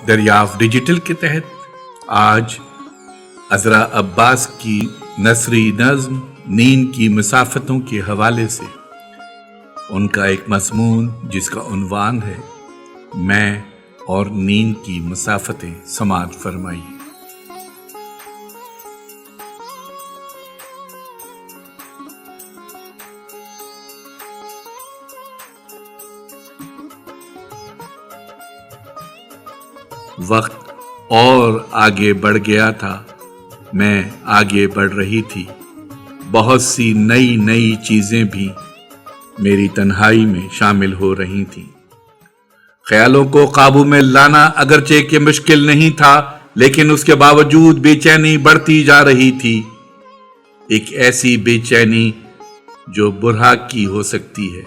دریافت ڈیجیٹل کے تحت آج عذرا عباس کی نثری نظم نیند کی مسافتوں کے حوالے سے ان کا ایک مضمون جس کا عنوان ہے میں اور نیند کی مسافتیں سماعت فرمائیے۔ وقت اور آگے بڑھ گیا تھا، میں آگے بڑھ رہی تھی، بہت سی نئی چیزیں بھی میری تنہائی میں شامل ہو رہی تھیں۔ خیالوں کو قابو میں لانا اگرچہ کہ مشکل نہیں تھا، لیکن اس کے باوجود بے چینی بڑھتی جا رہی تھی، ایک ایسی بے چینی جو برحق کی ہو سکتی ہے۔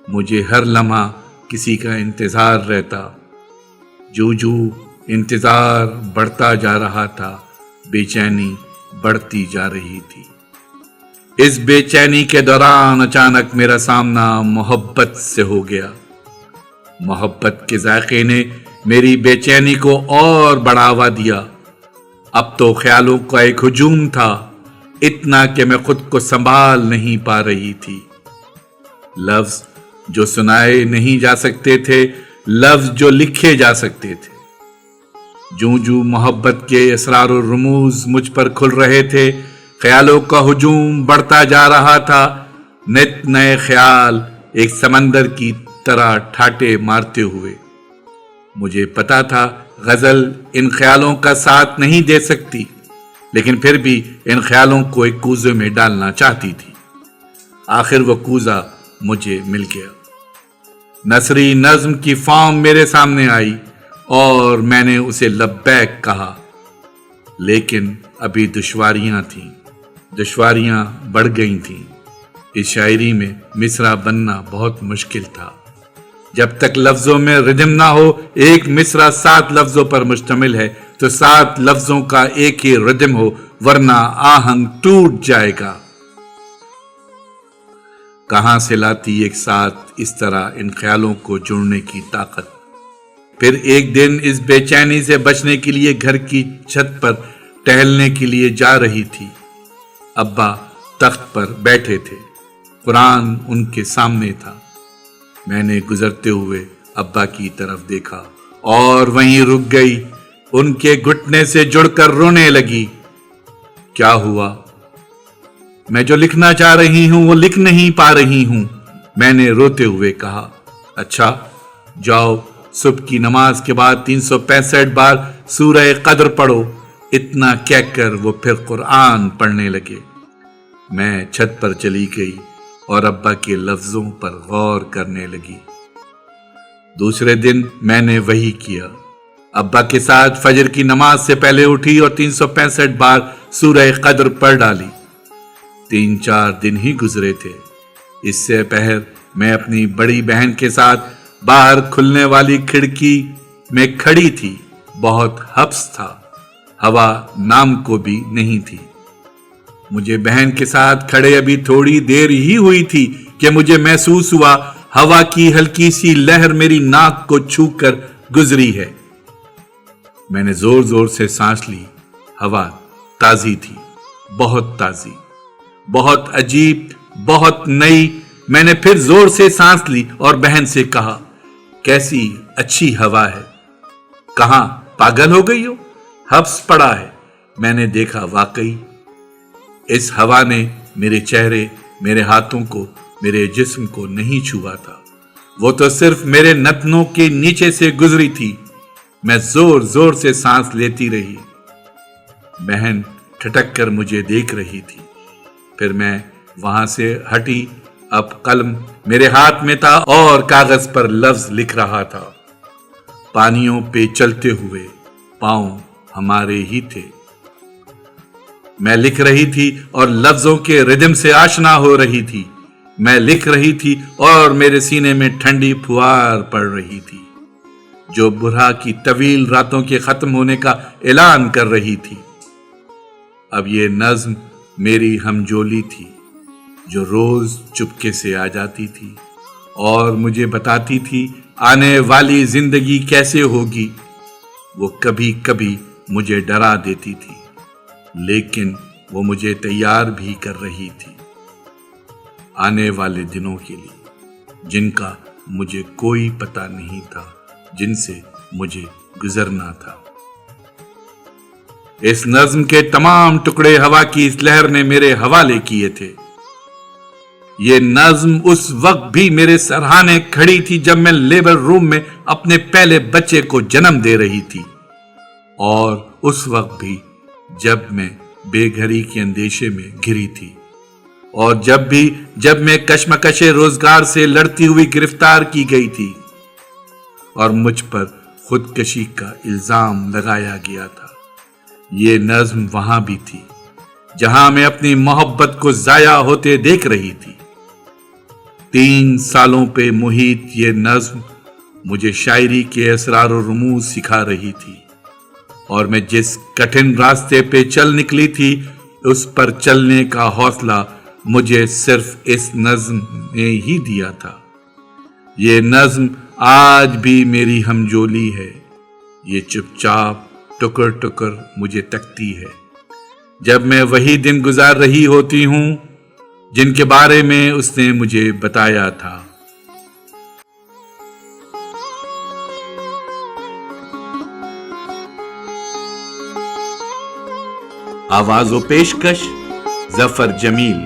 مجھے ہر لمحہ کسی کا انتظار رہتا، جو انتظار بڑھتا جا رہا تھا، بے چینی بڑھتی جا رہی تھی۔ اس بے چینی کے دوران اچانک میرا سامنا محبت سے ہو گیا۔ محبت کے ذائقے نے میری بے چینی کو اور بڑھاوا دیا۔ اب تو خیالوں کا ایک ہجوم تھا، اتنا کہ میں خود کو سنبھال نہیں پا رہی تھی۔ لفظ جو سنائے نہیں جا سکتے تھے، لفظ جو لکھے جا سکتے تھے۔ جو محبت کے اسرار و رموز مجھ پر کھل رہے تھے، خیالوں کا ہجوم بڑھتا جا رہا تھا۔ نت نئے خیال ایک سمندر کی طرح ٹھاٹے مارتے ہوئے۔ مجھے پتا تھا غزل ان خیالوں کا ساتھ نہیں دے سکتی، لیکن پھر بھی ان خیالوں کو ایک کوزے میں ڈالنا چاہتی تھی۔ آخر وہ کوزہ مجھے مل گیا۔ نثری نظم کی فارم میرے سامنے آئی اور میں نے اسے لبیک کہا، لیکن ابھی دشواریاں تھیں، دشواریاں بڑھ گئی تھیں۔ اس شاعری میں مصرع بننا بہت مشکل تھا۔ جب تک لفظوں میں ردم نہ ہو، ایک مصرع 7 لفظوں پر مشتمل ہے تو 7 لفظوں کا ایک ہی ردم ہو، ورنہ آہنگ ٹوٹ جائے گا۔ کہاں سے لاتی ایک ساتھ اس طرح ان خیالوں کو جوڑنے کی طاقت؟ پھر ایک دن اس بے چینی سے بچنے کے لیے گھر کی چھت پر ٹہلنے کے لیے جا رہی تھی۔ ابا تخت پر بیٹھے تھے، قرآن ان کے سامنے تھا۔ میں نے گزرتے ہوئے ابا کی طرف دیکھا اور وہیں رک گئی، ان کے گھٹنے سے جڑ کر رونے لگی۔ کیا ہوا؟ میں جو لکھنا چاہ رہی ہوں وہ لکھ نہیں پا رہی ہوں، میں نے روتے ہوئے کہا۔ اچھا جاؤ، صبح کی نماز کے بعد 365 بار سورہ قدر پڑھو۔ اتنا کہہ کر وہ پھر قرآن پڑھنے لگے۔ میں چھت پر چلی گئی اور ابا کے لفظوں پر غور کرنے لگی۔ دوسرے دن میں نے وہی کیا، ابا کے ساتھ فجر کی نماز سے پہلے اٹھی اور 365 بار سورہ قدر پڑھ ڈالی۔ 3-4 دن ہی گزرے تھے، اس سے پہر میں اپنی بڑی بہن کے ساتھ باہر کھلنے والی کھڑکی میں کھڑی تھی۔ بہت حبس تھا، ہوا نام کو بھی نہیں تھی۔ مجھے بہن کے ساتھ کھڑے ابھی تھوڑی دیر ہی ہوئی تھی کہ مجھے محسوس ہوا ہوا کی ہلکی سی لہر میری ناک کو چھو کر گزری ہے۔ میں نے زور سے سانس لی۔ ہوا تازی تھی، بہت تازی، بہت عجیب، بہت نئی۔ میں نے پھر زور سے سانس لی اور بہن سے کہا، کیسی اچھی ہوا ہے، کہاں پاگل ہو گئی ہو؟ حبس پڑا ہے۔ میں نے دیکھا واقعی اس ہوا نے میرے چہرے، میرے ہاتھوں کو، میرے جسم کو نہیں چھوا تھا، وہ تو صرف میرے نتنوں کے نیچے سے گزری تھی۔ میں زور سے سانس لیتی رہی۔ بہن ٹھٹک کر مجھے دیکھ رہی تھی۔ پھر میں وہاں سے ہٹی۔ اب قلم میرے ہاتھ میں تھا اور کاغذ پر لفظ لکھ رہا تھا۔ پانیوں پہ چلتے ہوئے پاؤں ہمارے ہی تھے۔ میں لکھ رہی تھی اور لفظوں کے ردم سے آشنا ہو رہی تھی۔ میں لکھ رہی تھی اور میرے سینے میں ٹھنڈی پھوار پڑ رہی تھی، جو برہا کی طویل راتوں کے ختم ہونے کا اعلان کر رہی تھی۔ اب یہ نظم میری ہمجولی تھی، جو روز چپکے سے آ جاتی تھی اور مجھے بتاتی تھی آنے والی زندگی کیسے ہوگی۔ وہ کبھی کبھی مجھے ڈرا دیتی تھی، لیکن وہ مجھے تیار بھی کر رہی تھی آنے والے دنوں کے لیے، جن کا مجھے کوئی پتہ نہیں تھا، جن سے مجھے گزرنا تھا۔ اس نظم کے تمام ٹکڑے ہوا کی اس لہر نے میرے حوالے کیے تھے۔ یہ نظم اس وقت بھی میرے سرہانے کھڑی تھی جب میں لیبر روم میں اپنے پہلے بچے کو جنم دے رہی تھی، اور اس وقت بھی جب میں بے گھری کے اندیشے میں گھری تھی، اور جب میں کشمکش روزگار سے لڑتی ہوئی گرفتار کی گئی تھی اور مجھ پر خودکشی کا الزام لگایا گیا تھا۔ یہ نظم وہاں بھی تھی جہاں میں اپنی محبت کو ضائع ہوتے دیکھ رہی تھی۔ 3 سالوں پہ محیط یہ نظم مجھے شاعری کے اسرار و رموز سکھا رہی تھی، اور میں جس کٹھن راستے پہ چل نکلی تھی اس پر چلنے کا حوصلہ مجھے صرف اس نظم نے ہی دیا تھا۔ یہ نظم آج بھی میری ہمجولی ہے، یہ چپ چاپ ٹکر ٹکر مجھے تکتی ہے جب میں وہی دن گزار رہی ہوتی ہوں جن کے بارے میں اس نے مجھے بتایا تھا۔ آواز و پیشکش ظفر جمیل۔